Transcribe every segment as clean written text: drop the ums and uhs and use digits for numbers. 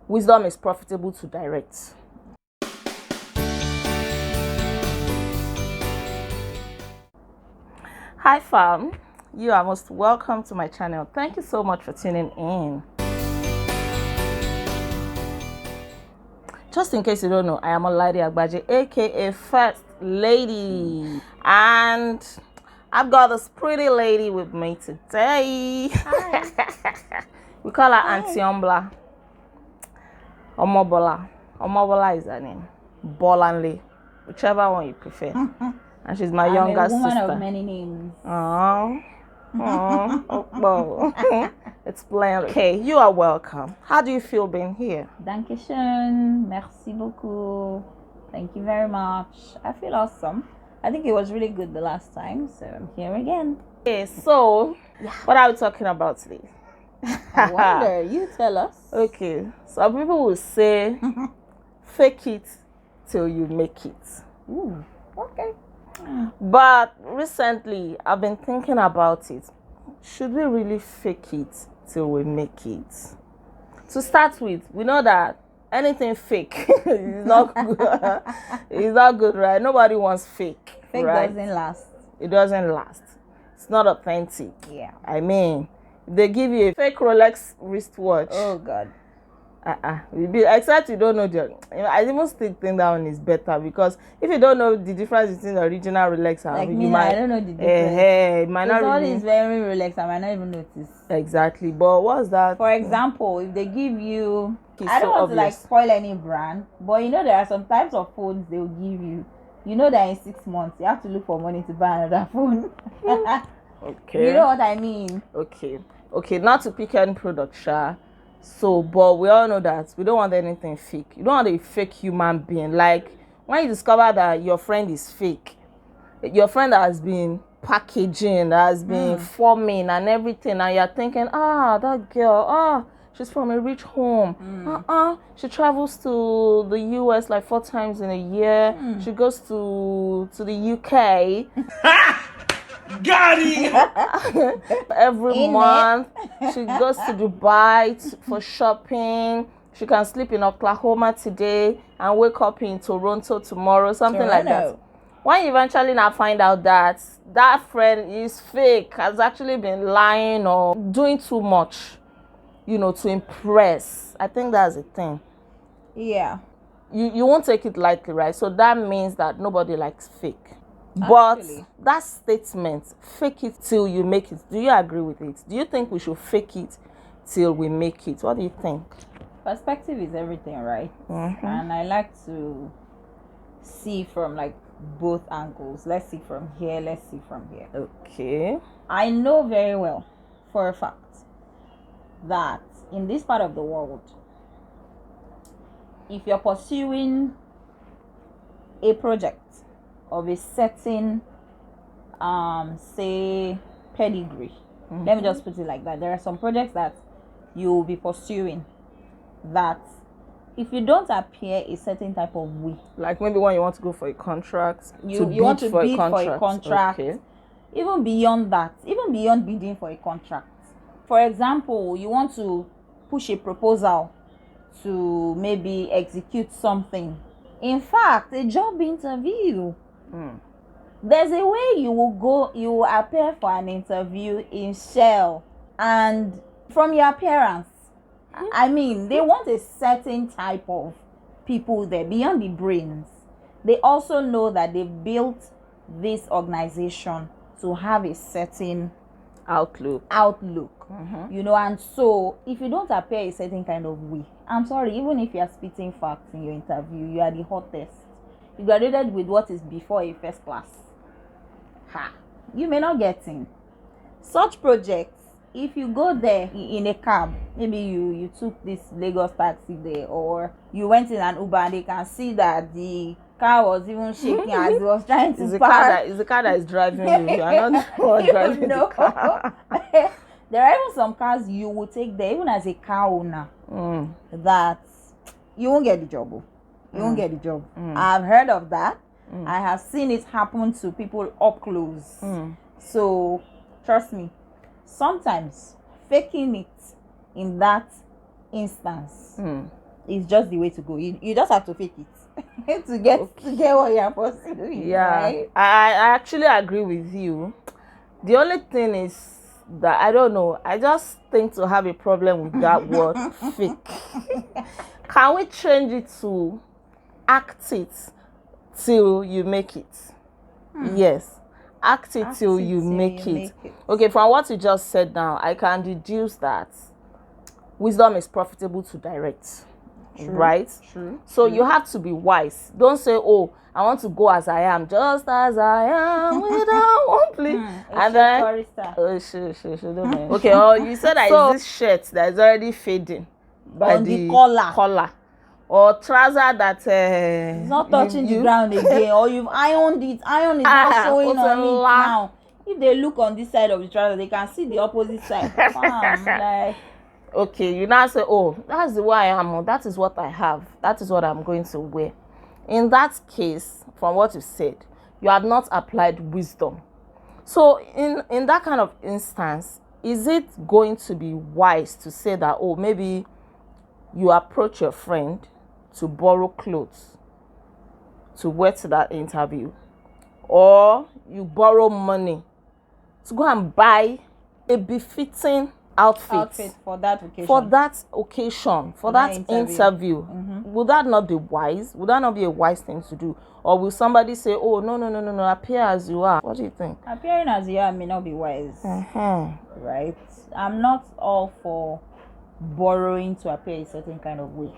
wisdom is profitable to direct. Hi fam, you are most welcome to my channel. Thank you so much for tuning in. Just in case you don't know, I am Olaide Agbaje, aka First Lady, and I've got this pretty lady with me today. Hi. We call her Auntie Ombla. Omobola. Omobola is her name. Bolanle, whichever one you prefer. And she's my younger sister. I'm a woman of many names. Oh, oh, it's plain. Okay, you are welcome. How do you feel being here? Dankeschön. Merci beaucoup. Thank you very much. I feel awesome. I think it was really good the last time, so I'm here again. Okay, so what are we talking about today? I wonder, you tell us. Okay, some people will say, fake it till you make it. Ooh, okay. But recently, I've been thinking about it. Should we really fake it till we make it? To start with, we know that anything fake is not good. It's not good, right? Nobody wants fake. Fake right? doesn't last. It doesn't last. It's not authentic. Yeah. I mean, if they give you a fake Rolex wristwatch. Oh God. Except you don't know I even still think that one is better, because if you don't know the difference between the original Rolex and Like you me, might, I don't know the difference. it might not all really. is very relaxed. I might not even notice. Exactly, but what's that? For example, if they give you, It's I don't so want to like obvious. spoil any brand, but you know there are some types of phones they will give you. You know that in 6 months you have to look for money to buy another phone. Okay. You know what I mean? Okay. Not to pick any product, sha. So, but we all know that we don't want anything fake. You don't want a fake human being. Like when you discover that your friend is fake, your friend has been packaging, has been forming and everything, and you're thinking, that girl, she's from a rich home. She travels to the US like 4 times in a year. She goes to the UK. Got it! Every month. She goes to Dubai for shopping. She can sleep in Oklahoma today and wake up in Toronto tomorrow, something like that. When you eventually now find out that that friend is fake, has actually been lying or doing too much, to impress, I think that's the thing. Yeah. You won't take it lightly, right? So that means that nobody likes fake. But that statement, fake it till you make it, do you agree with it? Do you think we should fake it till we make it? What do you think? Perspective is everything, right? And I like to see from like both angles. Let's see from here, let's see from here. Okay. I know very well for a fact that in this part of the world, if you're pursuing a project of a certain say pedigree, let me just put it like that, there are some projects that you will be pursuing that if you don't appear a certain type of way, like maybe when you want to go for a contract, you want to bid for a contract. Okay. Even beyond that, even beyond bidding for a contract, for example, you want to push a proposal to maybe execute something, in fact a job interview. There's a way you will appear for an interview in Shell, and from your appearance, I mean, they want a certain type of people there beyond the brains. They also know that they built this organization to have a certain outlook. And so if you don't appear a certain kind of way, I'm sorry, even if you are spitting facts in your interview, you are the hottest. You graduated with what is before a first class. You may not get in such projects. If you go there in a cab, maybe you took this Lagos taxi there, or you went in an Uber, and they can see that the car was even shaking as it was trying to park. It's the car that is driving you. You are not the one driving the car. There are even some cars you will take there, even as a car owner, that you won't get the job. You won't get the job. I've heard of that. I have seen it happen to people up close. So trust me, sometimes faking it in that instance is just the way to go. You just have to fake it to get what you're pursuing. Yeah, right? I actually agree with you. The only thing is that I don't know. I just think to have a problem with that word fake. Can we change it to act it till you make it? Yes. Act it till you make it. Okay, from what you just said now, I can deduce that wisdom is profitable to direct. True, right? True. So you have to be wise. Don't say, oh, I want to go as I am, just as I am, without one plea. And then, oh, sure, don't mind. Okay, oh, you said that so, is this shirt that is already fading by on the collar. Or trouser that it's not touching the ground again, or you've iron is not showing on it now. If they look on this side of the trouser, they can see the opposite side. Like, okay, you now say, oh, that's the way I am, or that is what I have, that is what I'm going to wear. In that case, from what you said, you have not applied wisdom. So in that kind of instance, is it going to be wise to say that, oh, maybe you approach your friend to borrow clothes to wear to that interview, or you borrow money to go and buy a befitting outfit for that occasion, for that interview. Would that not be wise? Would that not be a wise thing to do? Or will somebody say, oh, no, appear as you are? What do you think? Appearing as you are may not be wise. Right? I'm not all for borrowing to appear a certain kind of way,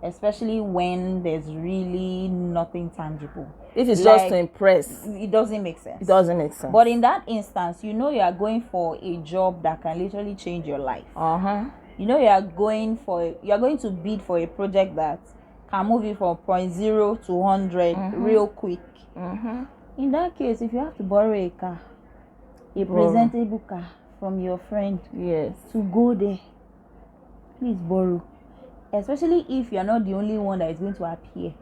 especially when there's really nothing tangible. If it's just to impress, it doesn't make sense. It doesn't make sense. But in that instance, you know you are going for a job that can literally change your life. You know you are going to bid for a project that can move you from 0 to 100 real quick. In that case, if you have to borrow a car, a presentable car from your friend, to go there, please borrow. Especially if you're not the only one that is going to appear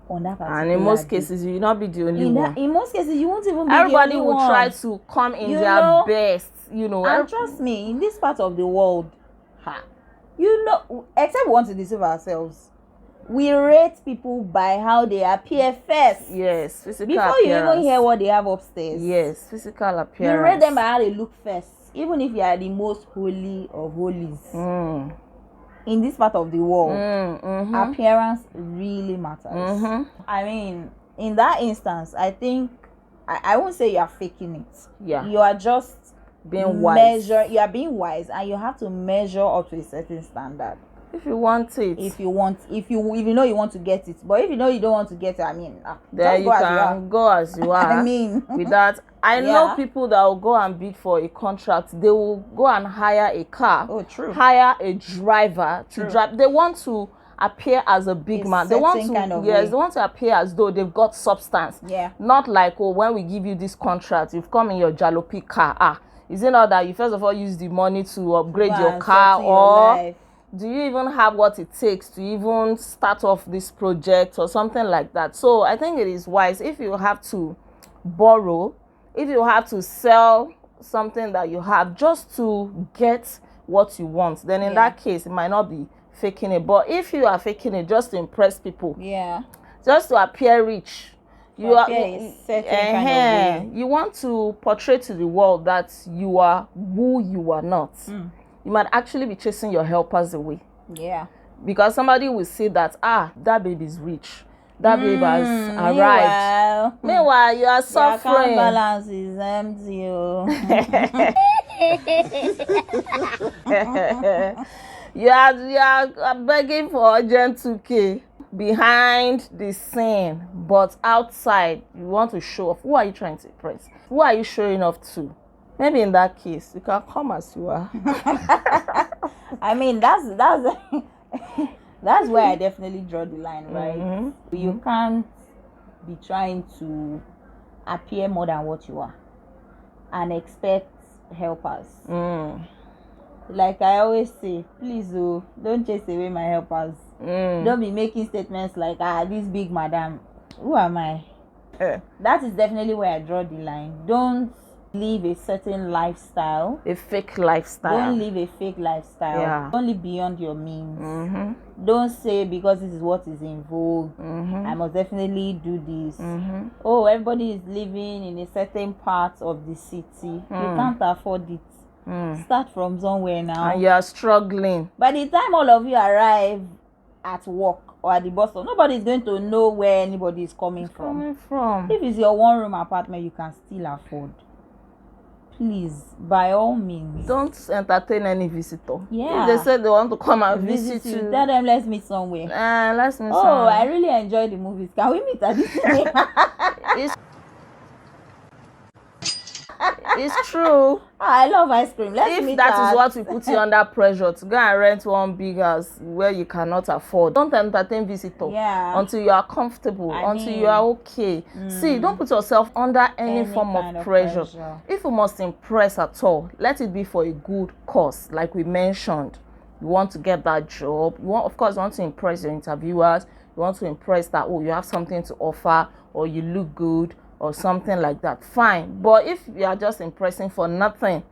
on that particular and in most cases, you will not be the only one. In most cases, you won't even be Everybody the only will one. try to come in their best, And trust me, in this part of the world, except we want to deceive ourselves, we rate people by how they appear first. Yes, physical before appearance. You even hear what they have upstairs. Yes, physical appearance. You rate them by how they look first, even if you are the most holy of holies. In this part of the world, appearance really matters. I mean, in that instance, I think I won't say you are faking it. Yeah, you are just being wise. You are being wise, and you have to measure up to a certain standard. If you want it, if you know you want to get it, but if you know you don't want to get it, I mean, there you can go as you are. I mean, with that, I know people that will go and bid for a contract. They will go and hire a car. Oh, true. Hire a driver to drive. They want to appear as a big man. They want to they want to appear as though they've got substance. Yeah. Not like, oh, when we give you this contract, you've come in your jalopy car. Is it not that you first of all use the money to upgrade your car, or do you even have what it takes to even start off this project or something like that? So I think it is wise, if you have to borrow, if you have to sell something that you have just to get what you want, then in that case it might not be faking it. But if you are faking it just to impress people, just to appear rich, you want to portray to the world that you are who you are not. You might actually be chasing your helpers away. Yeah. Because somebody will say that, that baby is rich. That baby has arrived. Meanwhile, you are suffering. Your account balance is empty. You are begging for urgent 2K behind the scene, but outside you want to show off. Who are you trying to impress? Who are you showing off to? Maybe in that case, you can come as you are. I mean, that's where I definitely draw the line, right? You can't be trying to appear more than what you are and expect helpers. Like I always say, please don't chase away my helpers. Don't be making statements like, this big madam, who am I? That is definitely where I draw the line. Don't live a certain lifestyle. A fake lifestyle. Don't live a fake lifestyle. Yeah. Don't live beyond your means. Mm-hmm. Don't say because this is what is in vogue, Mm-hmm. I must definitely do this. Mm-hmm. Oh, everybody is living in a certain part of the city. You can't afford it. Start from somewhere now. And you are struggling. By the time all of you arrive at work or at the bus stop, nobody is going to know where anybody is coming from. If it's your one room apartment, you can still afford. Please, by all means, Don't entertain any visitor. Yeah. If they say they want to come and visit you, Tell them let's meet somewhere. let's meet Oh, some. I really enjoy the movies. Can we meet at this cinema? It's true. I love ice cream. Let's If meet that is at... what will put you under pressure to go and rent one big house where you cannot afford, don't entertain visitors until you are comfortable, until you are okay. See, don't put yourself under any form of pressure. If you must impress at all, let it be for a good cause. Like we mentioned, you want to get that job, of course you want to impress your interviewers, you want to impress that, oh, you have something to offer, or you look good, or something like that, fine. But if you are just impressing for nothing,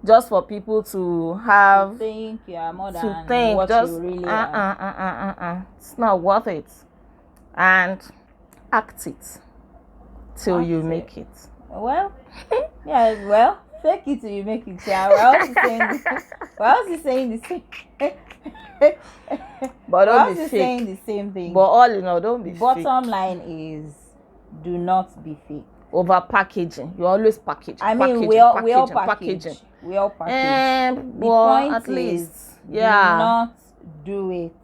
just for people to have think you are more to than think, what just you really are. it's not worth it. And act it till you make it. Well, yeah, well, fake it till you make it. Yeah, we're also saying the same. But don't be fake. fake. Saying the same thing. But all in all, don't be Bottom line is, do not be fake. Over packaging. You always package. I mean, we all package. We all package. Well, at least, yeah. Do not do it.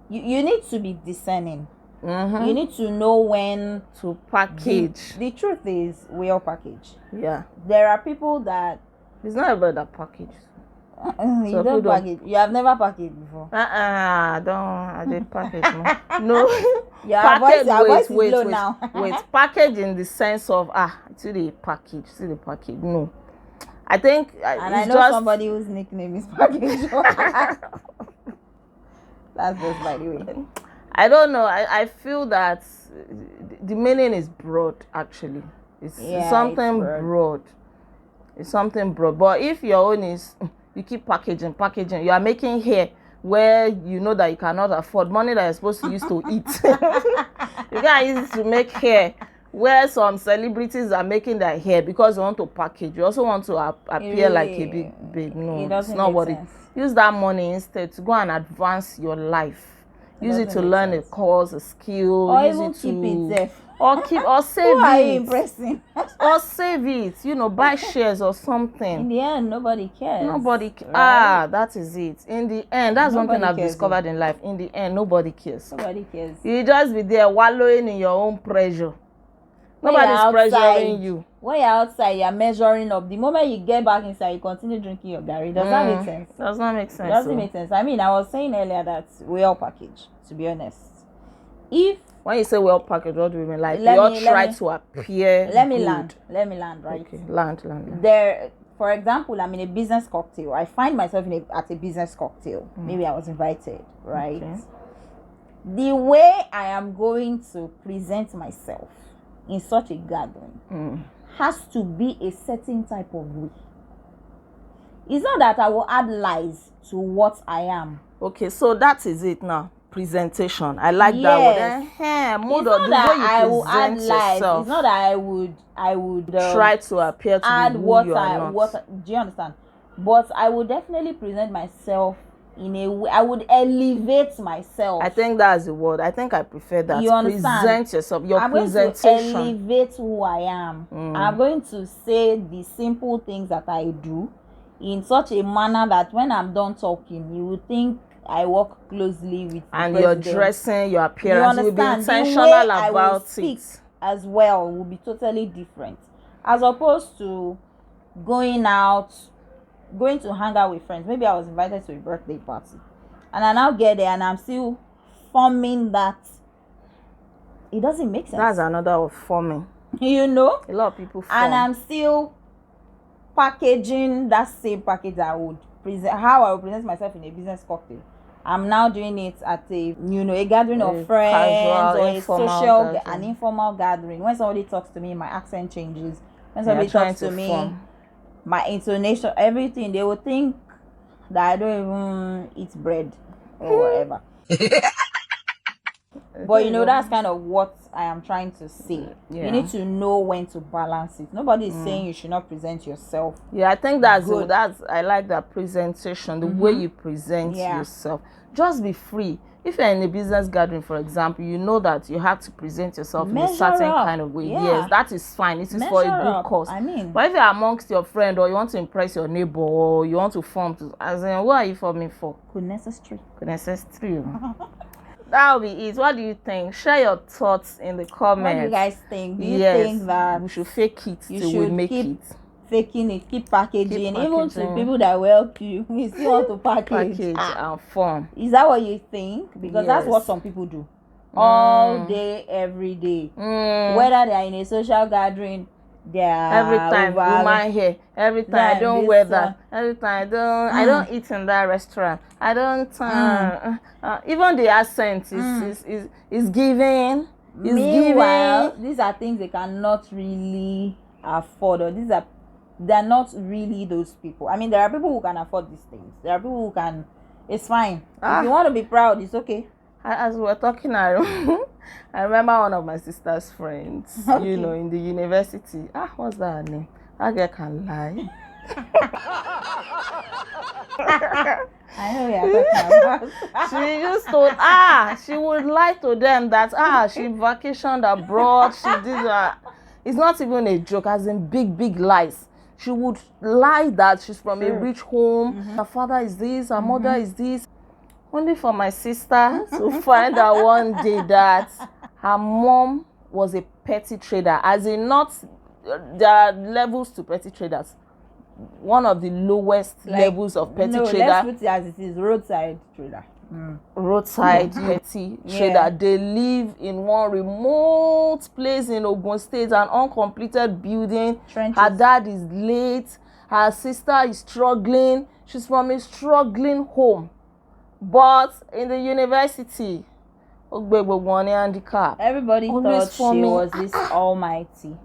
You need to be discerning. Mm-hmm. You need to know when to package. The truth is, we all package. Yeah. There are people that it's not about that package. You don't package. You have never packaged before. I did package. No. Yeah, wait now. Wait. Package in the sense of see the package. No. I think I know somebody whose nickname is package. That's just by the way. I don't know. I feel that the meaning is broad. Actually, it's something broad. It's something broad. But if your own is you keep packaging, you are making hair where you know that you cannot afford money that you're supposed to use to eat. You can't use it to make hair where some celebrities are making their hair because you want to package. You also want to appear like a big. No, it's not what it. Use that money instead to go and advance your life. Use it to learn a course, a skill. Or use even it keep to, it safe. Or save Who are you it. impressing? Or save it. Buy shares or something. In the end, nobody cares. Right? That is it. In the end, that's one thing I've discovered in life. In the end, nobody cares. Nobody cares. You just be there wallowing in your own pressure. Nobody's pressuring you. When you're outside, you're measuring up. The moment you get back inside, you continue drinking your Gary. Does that make sense? Does not make sense. Doesn't make sense. I mean, I was saying earlier that we all package, to be honest. When you say well packaged, what do you mean? Like we all try to appear Let me good. land, right? Okay, land. There, for example, I'm in a business cocktail. I find myself at a business cocktail. Maybe I was invited, right? Okay. The way I am going to present myself in such a gathering has to be a certain type of way. It's not that I will add lies to what I am. Okay, so that is it now. Presentation. I like that word. More the way you present yourself. It's not that I would try to appear to add be who what you are do you understand? But I would definitely present myself in a way. I would elevate myself. I think that's the word. I think I prefer that. You understand? Present yourself. Your presentation. I'm going to elevate who I am. I'm going to say the simple things that I do in such a manner that when I'm done talking, you would think I work closely with and the your president. Dressing, your appearance, you will be intentional the way about I will speak it as well will be totally different, as opposed to going to hang out with friends. Maybe I was invited to a birthday party and I now get there and I'm still forming that. It doesn't make sense. That's another of forming. A lot of people form. And I'm still packaging that same package I would present, how I would present myself in a business cocktail. I'm now doing it at a gathering of friends, or a social, an informal gathering. When somebody talks to me, my accent changes. When somebody trying talks to me, form. my intonation, everything, they will think that I don't even eat bread or whatever. But that's kind of what I am trying to say. Yeah. You need to know when to balance it. Nobody is saying you should not present yourself. Yeah, I think that's Good. I like that presentation, the way you present Yeah. yourself. Just be free. If you're in a business gathering, for example, you know that you have to present yourself in a Measure certain up. kind of way. Yeah. Yes, that is fine. It is for a Measure good up. cause. I mean. But if you're amongst your friend, or you want to impress your neighbor, or you want to form, as in, what are you forming for? Could necessary. Necessary. That'll be it. What do you think? Share your thoughts in the comments. What do you guys think? Do you Yes, think that we should fake it you till we should make keep it? faking it, keep packaging, even to packaging. people that will help you? You still want to package. And form. Is that what you think? Because that's Yes. what some people do all day, every day. Whether they are in a social gathering, they are Every time woman here, every time I don't wear that, every time I don't eat in that restaurant, I don't even the accent is giving. Meanwhile, these are things they cannot really afford, or they're not really those people. I mean, there are people who can afford these things. There are people who can. It's fine. If you want to be proud, it's okay. As we were talking, I remember one of my sister's friends, in the university. What's that her name? That girl can lie. I know you're talking about. She used to, she would lie to them that, she vacationed abroad, she did that. It's not even a joke, as in big lies. She would lie that she's from a rich home, her father is this, her mother is this. Only for my sister to find out one day that her mom was a petty trader, as in not, there are levels to petty traders. One of the lowest levels of petty trader. Let's put it as it is, roadside trader. Roadside petty trader. They live in one remote place in Ogun State, an uncompleted building. Trenches. Her dad is late. Her sister is struggling. She's from a struggling home. But in the university, handicap. Everybody Always thought she was this almighty.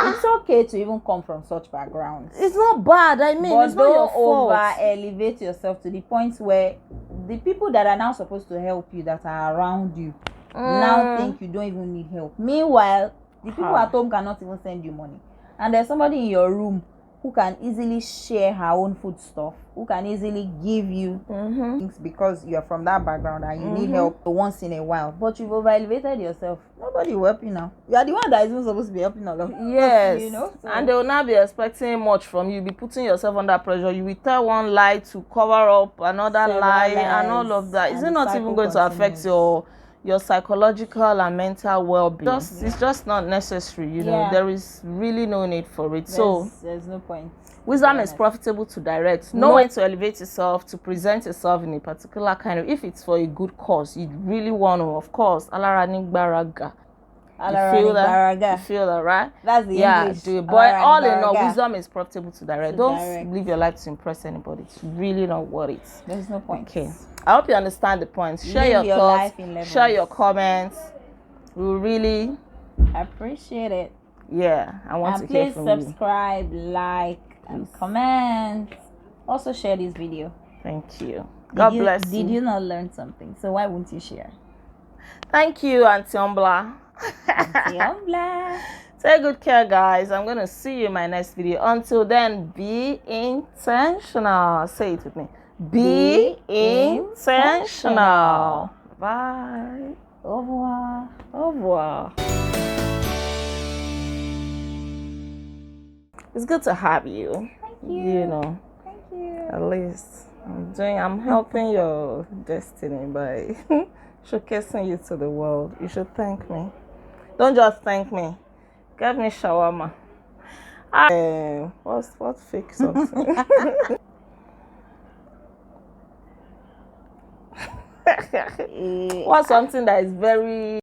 It's okay to even come from such backgrounds. It's not bad. I mean, but it's not your don't fault. over elevate yourself to the point where the people that are now supposed to help you, that are around you, now think you don't even need help. Meanwhile, the people at home cannot even send you money. And there's somebody in your room who can easily share her own food stuff, who can easily give you things because you're from that background and you need help once in a while. But you've over-elevated yourself. Nobody will help you now. You are the one that is even supposed to be helping all of you. Yes, So. and they will not be expecting much from you. Be putting yourself under pressure. You will tell one lie to cover up another lie and all of that. Is it not even going to affect your psychological and mental well-being? It's just not necessary. There is really no need for it. There's no point. Wisdom is profitable to direct. Know when to elevate yourself, to present yourself in a particular kind of, if it's for a good cause, you really want to, of course, Alarani Baraga. You feel that, right? That's the English. Do it. But all in all, wisdom is profitable to direct. Don't live your life to impress anybody. It's really not worth it. There's no point. Okay. I hope you understand the points. Share your thoughts. Share your comments. We really appreciate it. Yeah, I want to hear from you. Please subscribe, like, and comment. Also share this video. Thank you. God bless you. Did you not learn something? So why won't you share? Thank you, Auntie Ombla. Auntie Ombla. Take good care, guys. I'm going to see you in my next video. Until then, be intentional. Say it with me. Be intentional. Bye. Au revoir. Au revoir. It's good to have you. Thank you. Thank you. At least I'm helping your destiny by showcasing you to the world. You should thank me. Don't just thank me. Give me shawarma. What fake something? What's something that is very